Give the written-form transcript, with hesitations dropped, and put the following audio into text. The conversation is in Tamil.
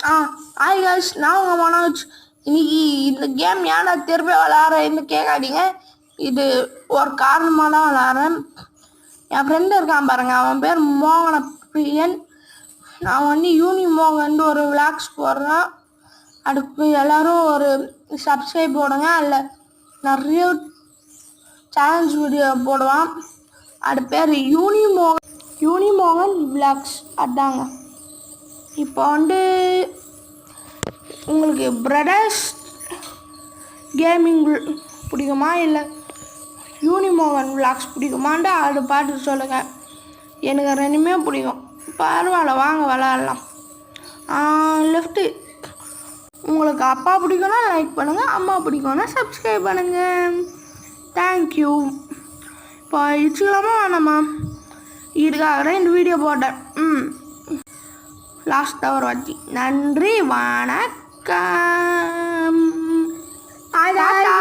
ஹாய் காய்ஸ், நான் உங்கள் மனோஜ். இன்னைக்கு இந்த கேம் ஏன்டா திரும்ப விளாட்றேன்னு கேட்காதீங்க. இது ஒரு காரணமாக தான் விளாட்றேன். என் ஃப்ரெண்டு இருக்கான் பாருங்க, அவன் பேர் மோகன பிரியன். நான் வந்து யூனி மோகன் ஒரு விளாக்ஸ் போடுறேன். அதுக்கு எல்லோரும் ஒரு சப்ஸ்கிரைப் போடுங்க. அதில் நிறைய சேலஞ்ச் வீடியோ போடுவான். அது பேர் யூனி மோகன் விளாக்ஸ். அதாங்க. இப்போ வந்து உங்களுக்கு பிரதர்ஸ் கேமிங் பிடிக்குமா இல்லை யூனிமோகன் விளாக்ஸ் பிடிக்குமான்ட்டு அது பார்த்து சொல்லுங்கள். எனக்கு ரெண்டுமே பிடிக்கும். பரவாயில்ல, வாங்க விளாட்லாம். லெஃப்ட்டு உங்களுக்கு அப்பா பிடிக்கும்னா லைக் பண்ணுங்கள், அம்மா பிடிக்கும்னா சப்ஸ்கிரைப் பண்ணுங்கள். தேங்க்யூ. இப்போ இச்சுக்கலாமா வேணாமா? இதுக்காக இந்த வீடியோ போட்டேன். லாஸ்ட்டாக ஒரு வாட்டி நன்றி, வணக்கம்.